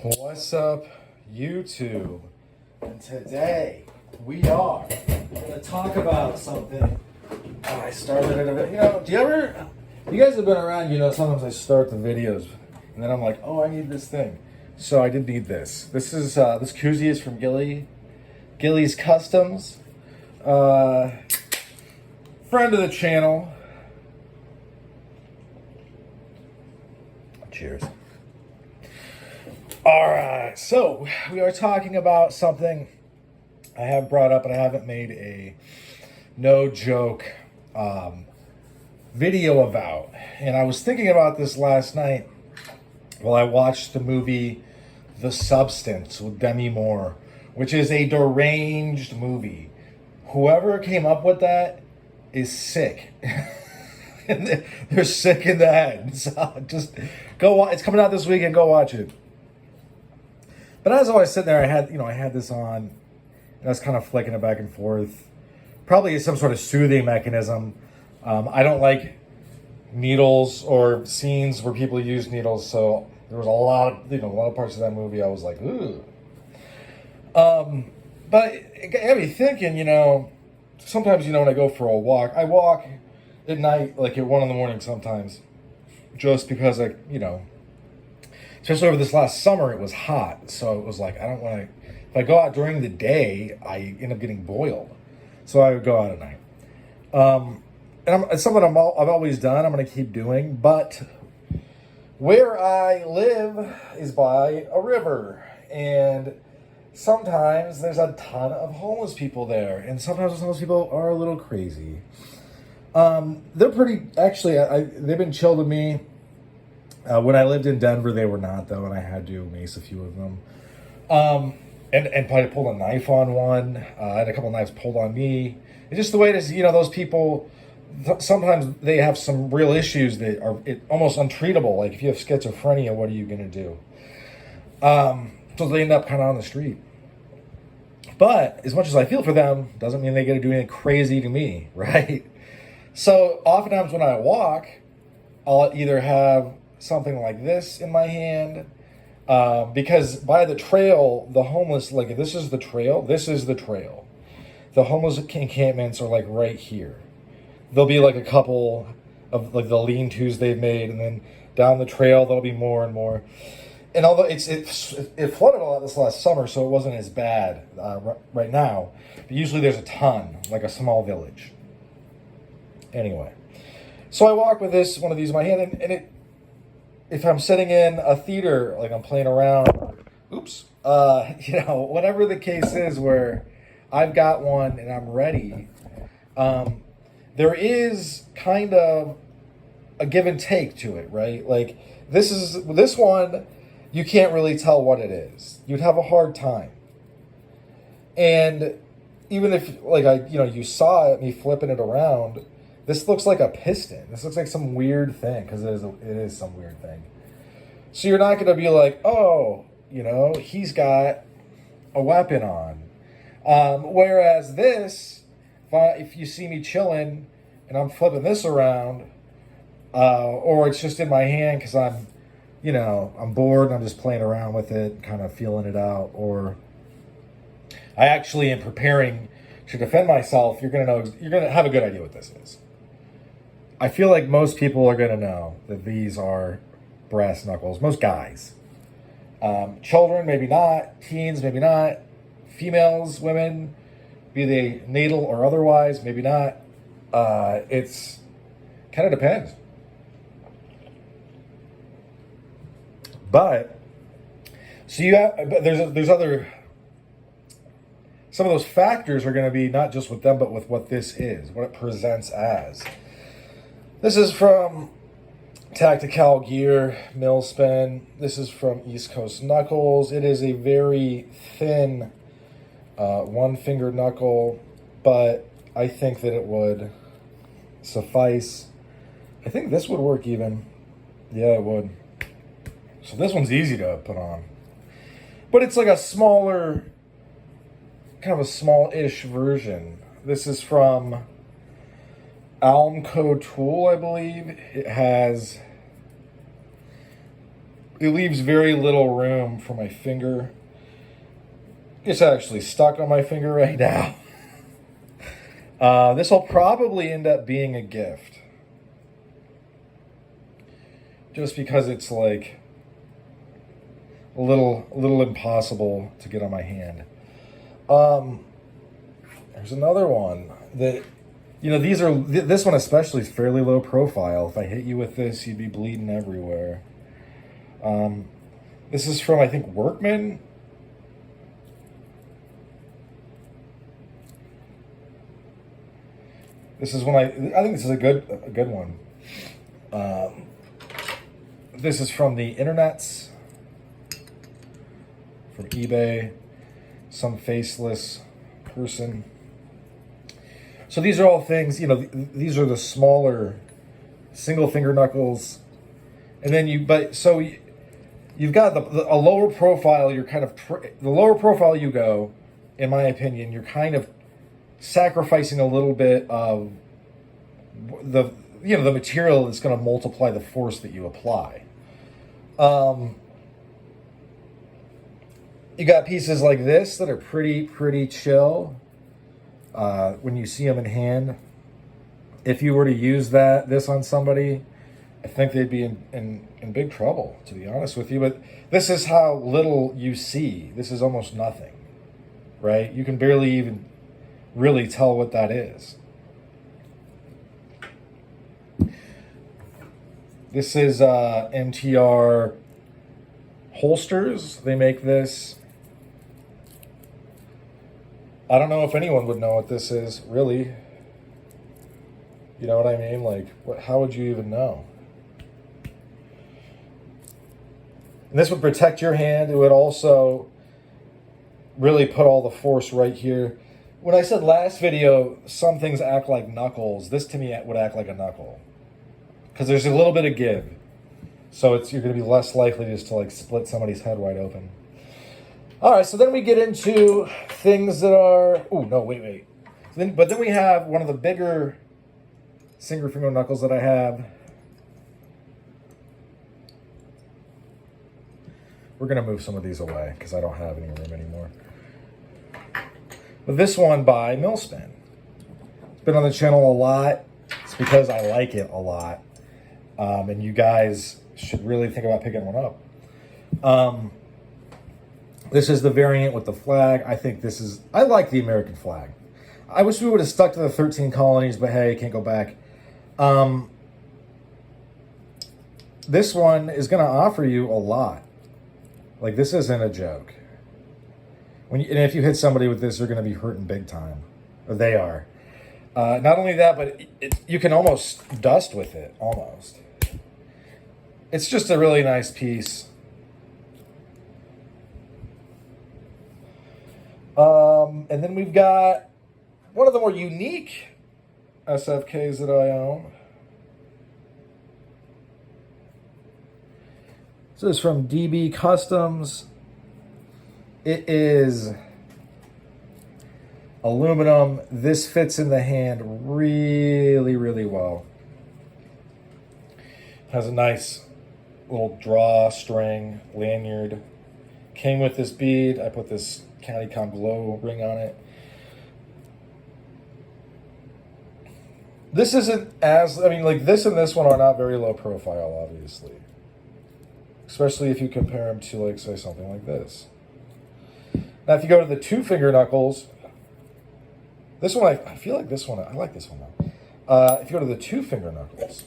What's up, YouTube? And today we are going to talk about something. I started it a bit. You guys have been around, sometimes I start the videos and then I'm like, oh, I need this thing. So I did need this. This koozie is from Gilly's Customs. Friend of the channel. Cheers. All right, so we are talking about something I have brought up, and I haven't made a no joke video about. And I was thinking about this last night while I watched the movie The Substance with Demi Moore, which is a deranged movie. Whoever came up with that is sick. They're sick in the head. So just go watch. It's coming out this weekend. Go watch it. But as I was sitting there, I had this on, and I was kind of flicking it back and forth. Probably some sort of soothing mechanism. I don't like needles or scenes where people use needles, so there was a lot of parts of that movie I was like, ooh. But it got me thinking, sometimes, when I go for a walk, I walk at night, like at 1 a.m. sometimes, just because especially over this last summer, it was hot. So it was like, I don't want to, if I go out during the day, I end up getting boiled. So I would go out at night. And it's something I've always done. I'm going to keep doing. But where I live is by a river. And sometimes there's a ton of homeless people there. And sometimes those homeless people are a little crazy. They're pretty, actually, they've been chill to me. When I lived in Denver, they were not, though, and I had to mace a few of them. And probably pulled a knife on one. I had a couple knives pulled on me. It's just the way it is, those people, sometimes they have some real issues that are almost untreatable. Like if you have schizophrenia, what are you going to do? So they end up kind of on the street. But as much as I feel for them, doesn't mean they get to do anything crazy to me, right? So oftentimes when I walk, I'll either have something like this in my hand, because by the trail, the homeless, like if this is the trail, the homeless encampments are like right here. There'll be like a couple of like the lean-tos they've made, and then down the trail there'll be more and more. And although it flooded a lot this last summer, so it wasn't as bad right now, but usually there's a ton, like a small village. Anyway, so I walk with one of these in my hand, and if I'm sitting in a theater, like I'm playing around, whatever the case is where I've got one and I'm ready, there is kind of a give and take to it, right? Like this one, you can't really tell what it is. You'd have a hard time. And even if you saw me flipping it around, this looks like a piston. This looks like some weird thing, because it is some weird thing. So you're not going to be like, oh, he's got a weapon on. Whereas this, if you see me chilling and I'm flipping this around, or it's just in my hand because I'm bored and I'm just playing around with it, kind of feeling it out, or I actually am preparing to defend myself, you're going to have a good idea what this is. I feel like most people are going to know that these are brass knuckles. Most guys. Children, maybe not. Teens, maybe not. Females, women, be they natal or otherwise, maybe not. It's kind of depends. But, there's other, some of those factors are going to be not just with them, but with what this is, what it presents as. This is from Tactical Gear, Millspin. This is from East Coast Knuckles. It is a very thin one-finger knuckle, but I think that it would suffice. I think this would work even. Yeah, it would. So this one's easy to put on. But it's like a smaller, kind of a small-ish version. This is from Almco Tool, I believe. It has it leaves very little room for my finger. It's actually stuck on my finger right now. This will probably end up being a gift. Just because it's like a little impossible to get on my hand. There's another one that, this one especially is fairly low profile. If I hit you with this, you'd be bleeding everywhere. This is from, I think, Workman. This is I think this is a good one. This is from the internets, from eBay, some faceless person. So these are all things, these are the smaller single finger knuckles. And then you've got a lower profile. You're kind of, the lower profile you go, in my opinion, you're kind of sacrificing a little bit of the material that's going to multiply the force that you apply. You got pieces like this that are pretty chill. When you see them in hand, if you were to use this on somebody, I think they'd be in big trouble, to be honest with you. But this is how little you see. This is almost nothing, right? You can barely even really tell what that is. This is MTR holsters. They make this. I don't know if anyone would know what this is, really. You know what I mean? Like, how would you even know? And this would protect your hand. It would also really put all the force right here. When I said last video, some things act like knuckles. This to me would act like a knuckle. Because there's a little bit of give. So you're going to be less likely just to like split somebody's head wide open. All right, so then we get into things that are... Oh, no, wait. But then we have one of the bigger single finger knuckles that I have. We're going to move some of these away because I don't have any room anymore. But this one by Millspin. It's been on the channel a lot. It's because I like it a lot. And you guys should really think about picking one up. This is the variant with the flag. I like the American flag. I wish we would have stuck to the 13 colonies, but hey, can't go back. This one is going to offer you a lot. Like, this isn't a joke. And if you hit somebody with this, they're going to be hurting big time. Or they are. Not only that, but you can almost dust with it, almost. It's just a really nice piece. And then we've got one of the more unique SFKs that I own. So this is from DB Customs. It is aluminum. This fits in the hand really well. Has a nice little drawstring lanyard. Came with this bead. I put this CountyCom glow ring on it. This isn't this and this one are not very low profile, obviously. Especially if you compare them to, like, say, something like this. Now, if you go to the 2-finger knuckles, this one, I feel like this one, I like this one though. If you go to the 2-finger knuckles,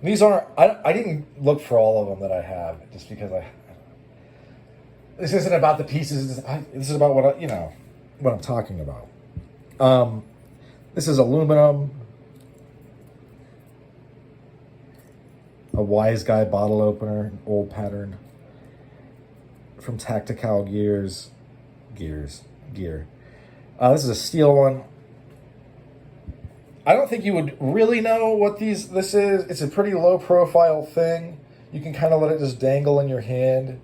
these aren't, I didn't look for all of them that I have, just because this isn't about the pieces, this is about what I'm talking about. This is aluminum. A Wise Guy bottle opener, an old pattern from Tactical Gear. This is a steel one. I don't think you would really know what this is. It's a pretty low profile thing. You can kind of let it just dangle in your hand.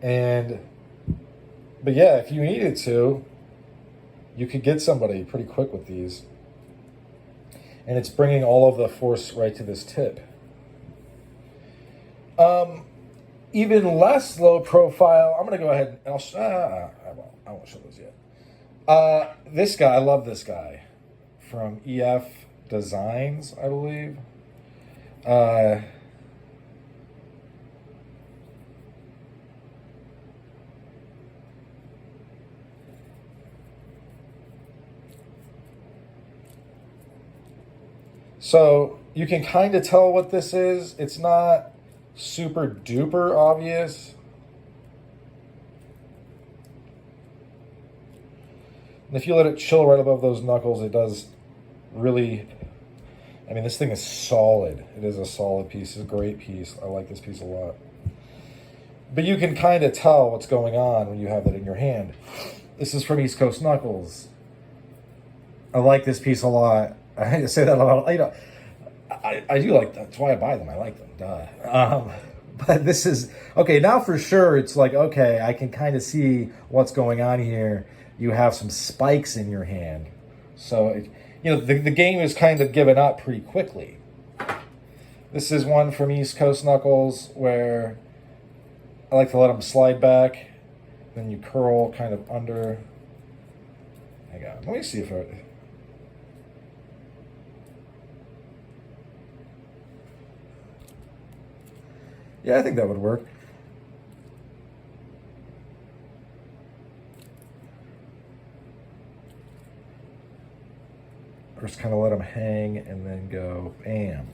But yeah, if you needed to, you could get somebody pretty quick with these. And it's bringing all of the force right to this tip. even less low profile. I'm gonna go ahead and I won't show those yet. This guy, I love this guy from EF Designs, I believe. Uh, so you can kind of tell what this is. It's not super duper obvious. And if you let it chill right above those knuckles, it does really, I mean, this thing is solid. It is a solid piece. It's a great piece. I like this piece a lot. But you can kind of tell what's going on when you have it in your hand. This is from East Coast Knuckles. I like this piece a lot. I hate to say that a lot. You know, I do like that. That's why I buy them. I like them. Duh. But this is, okay, now for sure it's like, okay, I can kind of see what's going on here. You have some spikes in your hand. So, the game is kind of given up pretty quickly. This is one from East Coast Knuckles where I like to let them slide back. Then you curl kind of under. Hang on. Let me see if I... Yeah, I think that would work. Just kind of let them hang and then go bam.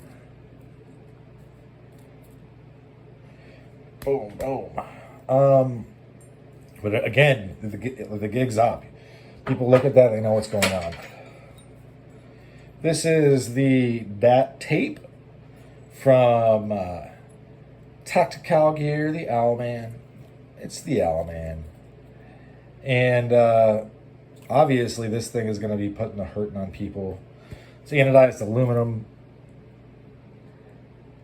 Boom, boom. But again, the gig's up. People look at that, they know what's going on. This is the DAT tape from Tactical Gear, the Owlman. It's the Owlman. And obviously this thing is going to be putting a hurting on people. It's anodized aluminum.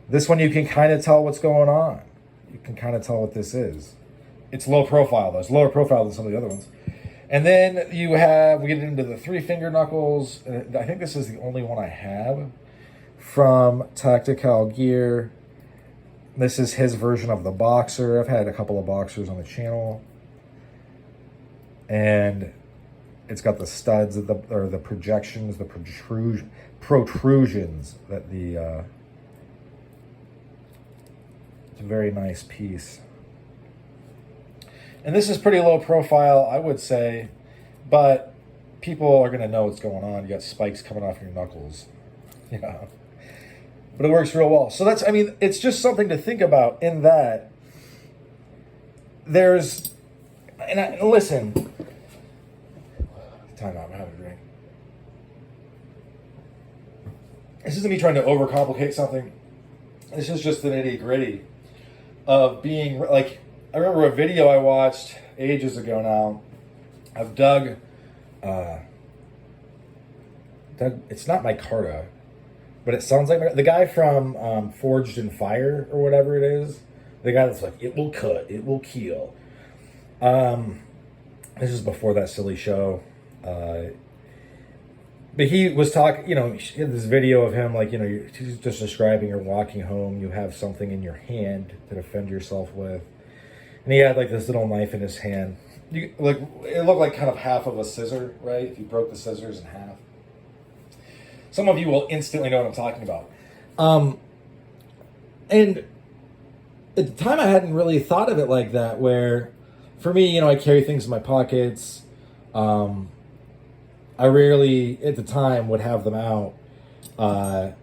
This one you can kind of tell what's going on. You can kind of tell what this is. It's low profile though. It's lower profile than some of the other ones. And then we get into the 3-finger knuckles. I think this is the only one I have from Tactical Gear. This is his version of the Boxer. I've had a couple of Boxers on the channel. And it's got the studs, or the projections, the protrusions that the... It's a very nice piece. And this is pretty low profile, I would say, but people are going to know what's going on. You got spikes coming off your knuckles, you know. But it works real well. So that's, I mean, it's just something to think about in that there's, listen, time out, I'm having a drink. This isn't me trying to overcomplicate something. This is just the nitty gritty of being, like, I remember a video I watched ages ago now of Doug, it's not Micarta, but it sounds like the guy from Forged in Fire or whatever it is. The guy that's like, it will cut, it will kill. This is before that silly show. But he was talking, he had this video of him, like, he's just describing you're walking home, you have something in your hand to defend yourself with. And he had, like, this little knife in his hand. It looked like kind of half of a scissor, right? If you broke the scissors in half. Some of you will instantly know what I'm talking about. And at the time I hadn't really thought of it like that, where, for me, I carry things in my pockets. I rarely, at the time, would have them out. Now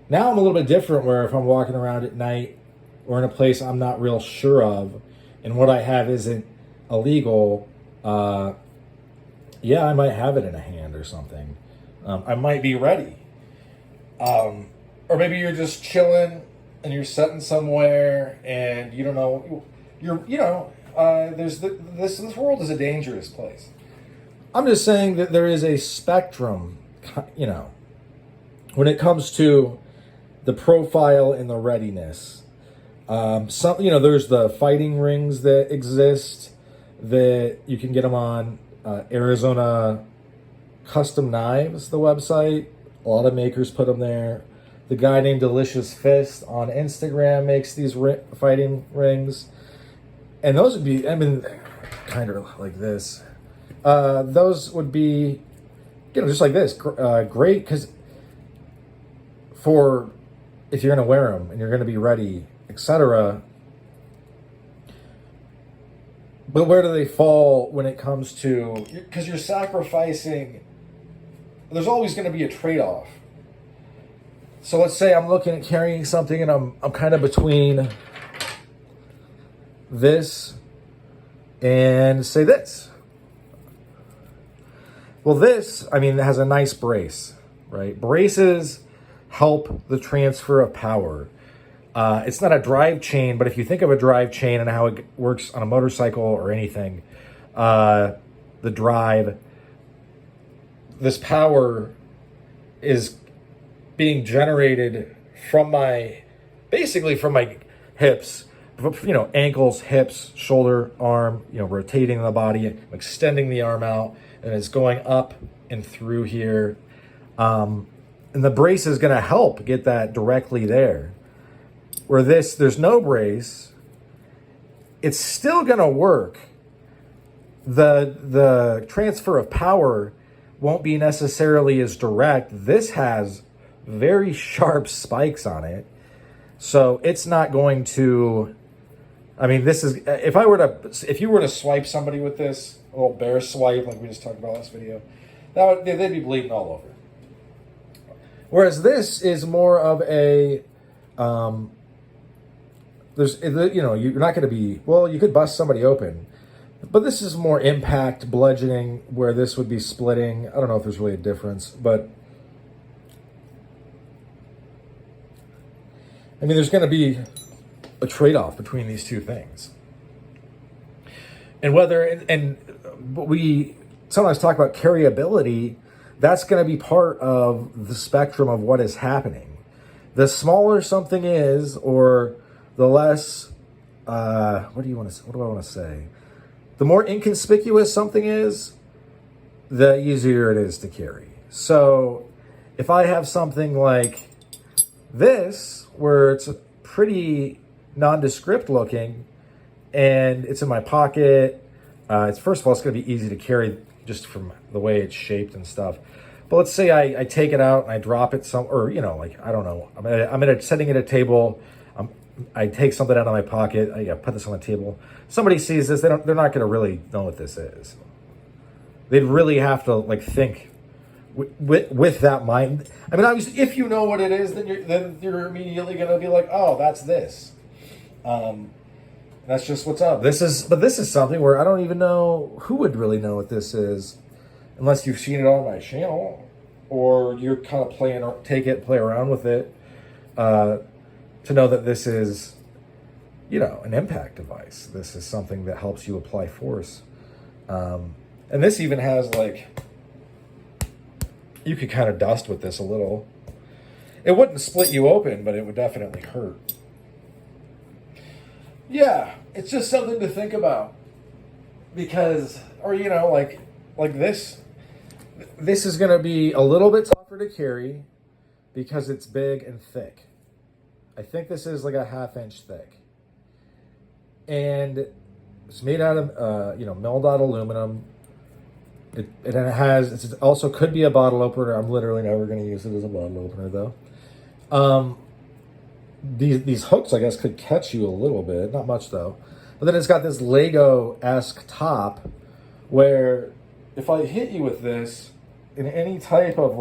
I'm a little bit different, where if I'm walking around at night or in a place I'm not real sure of, and what I have isn't illegal, I might have it in a hand or something. I might be ready. Or maybe you're just chilling and you're sitting somewhere and you don't know, this world is a dangerous place. I'm just saying that there is a spectrum, when it comes to the profile and the readiness. There's the fighting rings that exist that you can get them on Arizona Custom Knives, the website. A lot of makers put them there. The guy named Delicious Fist on Instagram makes these fighting rings. And those would be, I mean, kind of like this. Those would be, just like this. Great, because for if you're going to wear them and you're going to be ready, etc. But where do they fall when it comes to, because you're sacrificing, there's always going to be a trade-off. So let's say I'm looking at carrying something and I'm kind of between this and say this. Well, this, I mean, it has a nice brace, right? Braces help the transfer of power. It's not a drive chain, but if you think of a drive chain and how it works on a motorcycle or anything, the drive, this power is being generated from basically from my hips, ankles, hips, shoulder, arm, rotating the body, extending the arm out, and it's going up and through here. And the brace is going to help get that directly there. Where there's no brace, it's still going to work. The transfer of power won't be necessarily as direct. This has very sharp spikes on it. So it's not going to, I mean, this is, if you were to swipe somebody with this, a little bear swipe like we just talked about last video, they'd be bleeding all over. Whereas this is more of a, you're not going to be, well, you could bust somebody open, but this is more impact bludgeoning, where this would be splitting. I don't know if there's really a difference, but I mean, there's going to be a trade-off between these two things. And we sometimes talk about carryability. That's going to be part of the spectrum of what is happening. The smaller something is, or the less, what do I want to say? The more inconspicuous something is, the easier it is to carry. So if I have something like this, where it's pretty nondescript looking, and it's in my pocket, first of all, it's going to be easy to carry just from the way it's shaped and stuff. But let's say I take it out and I drop it I don't know. I'm sitting at a table. I take something out of my pocket. I put this on the table. Somebody sees this. They're not going to really know what this is. They'd really have to think with that mind. I mean, obviously, if you know what it is, then you're immediately going to be like, oh, that's this. That's just what's up. This is something where I don't even know who would really know what this is, unless you've seen it on my channel, or you're kind of play around with it, to know that this is, an impact device. This is something that helps you apply force. And this even has you could kind of dust with this a little. It wouldn't split you open, but it would definitely hurt. Yeah, it's just something to think about. Because, or like this is going to be a little bit tougher to carry because it's big and thick. I think this is like a 1/2 inch thick. And it's made out of, milled out aluminum. It also could be a bottle opener. I'm literally never going to use it as a bottle opener, though. These hooks, I guess, could catch you a little bit. Not much, though. But then it's got this Lego-esque top where if I hit you with this in any type of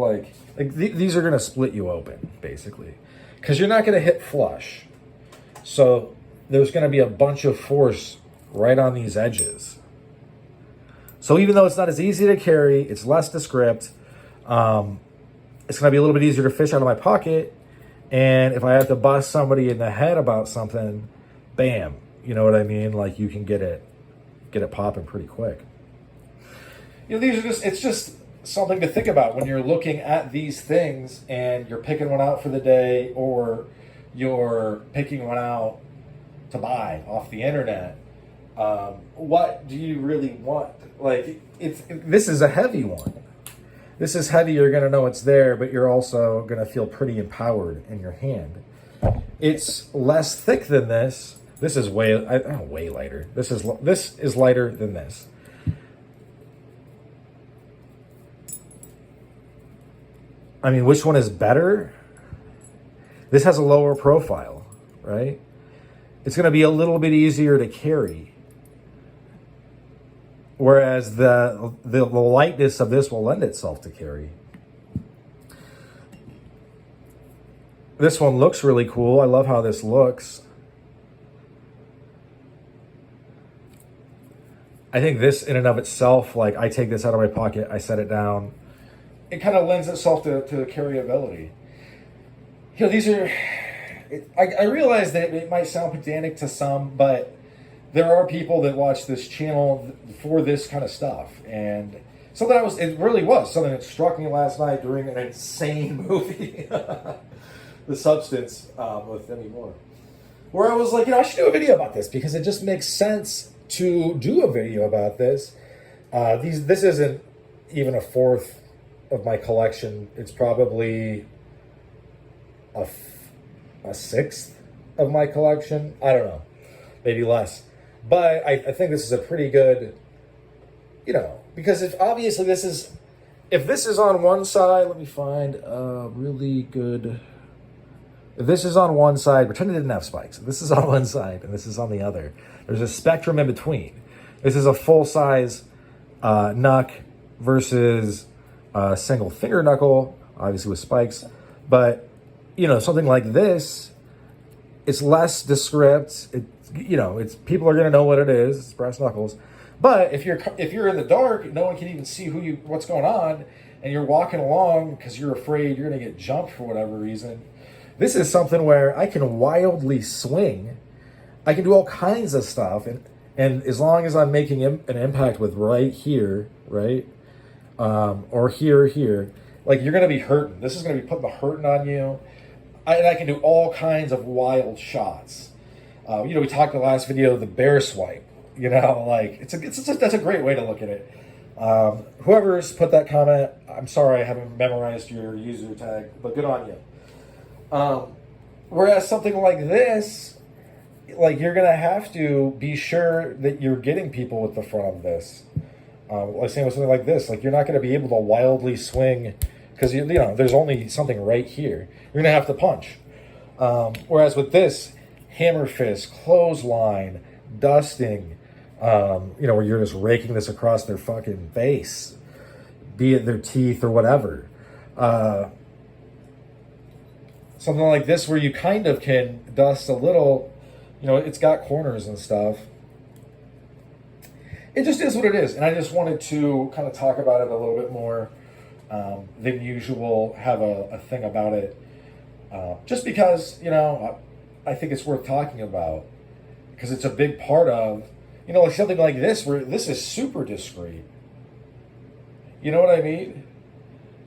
these are going to split you open, basically. Because you're not going to hit flush. So there's going to be a bunch of force right on these edges. So even though it's not as easy to carry, it's less descript, it's going to be a little bit easier to fish out of my pocket. And if I have to bust somebody in the head about something, bam, you know what I mean? You can get it popping pretty quick. It's just something to think about when you're looking at these things and you're picking one out for the day, or you're picking one out to buy off the internet. What do you really want? This is a heavy one. This is heavy, you're going to know it's there, but you're also going to feel pretty empowered in your hand. It's less thick than this. This is way lighter. This is lighter than this. I mean, which one is better? This has a lower profile, right? It's going to be a little bit easier to carry. Whereas the lightness of this will lend itself to carry. This one looks really cool. I love how this looks. I think this in and of itself, like I take this out of my pocket, I set it down. It kind of lends itself to carryability. You know, these are, I realize that it might sound pedantic to some, but there are people that watch this channel for this kind of stuff. And something it really was something that struck me last night during an insane movie, The Substance, with Demi Moore, where I was like, I should do a video about this because it just makes sense to do a video about this. This isn't even a fourth of my collection. It's probably a sixth of my collection. I don't know, maybe less. But I think this is a pretty good, because obviously if this is on one side, let me find a really good, if this is on one side, pretend it didn't have spikes. If this is on one side and this is on the other, there's a spectrum in between. This is a full-size knuck versus a single finger knuckle, obviously with spikes. But, something like this, it's less descript. It's people are going to know what it is. It's brass knuckles. But if you're in the dark, no one can even see what's going on, and you're walking along because you're afraid you're going to get jumped for whatever reason. This is something where I can wildly swing. I can do all kinds of stuff, and as long as I'm making an impact with right here, right, or here, like you're going to be hurting. This is going to be putting the hurting on you, and I can do all kinds of wild shots. We talked in the last video, the bear swipe. That's a great way to look at it. Whoever's put that comment, I'm sorry I haven't memorized your user tag, but good on you. Whereas something like this, like you're gonna have to be sure that you're getting people with the front of this. Like saying with something like this, like you're not gonna be able to wildly swing because there's only something right here. You're gonna have to punch. Whereas with this, hammer fist, clothesline, dusting, where you're just raking this across their fucking face, be it their teeth or whatever. Something like this where you kind of can dust a little, it's got corners and stuff. It just is what it is. And I just wanted to kind of talk about it a little bit more than usual, have a thing about it. Just because, I think it's worth talking about because it's a big part of, like something like this where this is super discreet. You know what I mean?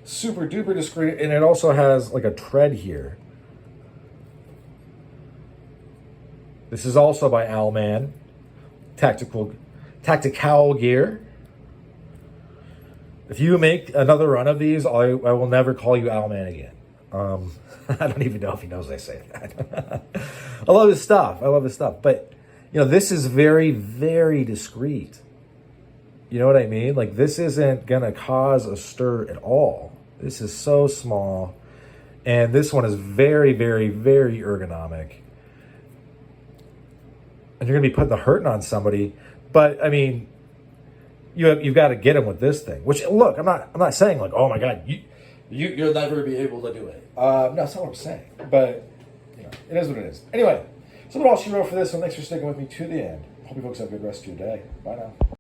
Super duper discreet. And it also has like a tread here. This is also by Owlman. Tactical Gear. If you make another run of these, I will never call you Owlman again. I don't even know if he knows I say that. I love his stuff. But, this is very, very discreet. You know what I mean? Like, this isn't going to cause a stir at all. This is so small. And this one is very, very, very ergonomic. And you're going to be putting the hurting on somebody. But, I mean, you've got to get them with this thing. Which, look, I'm not saying, like, oh, my God, you'll never be able to do it. No, that's not what I'm saying. But, it is what it is. Anyway, so what else you wrote for this one. Thanks for sticking with me to the end. Hope you folks have a good rest of your day. Bye now.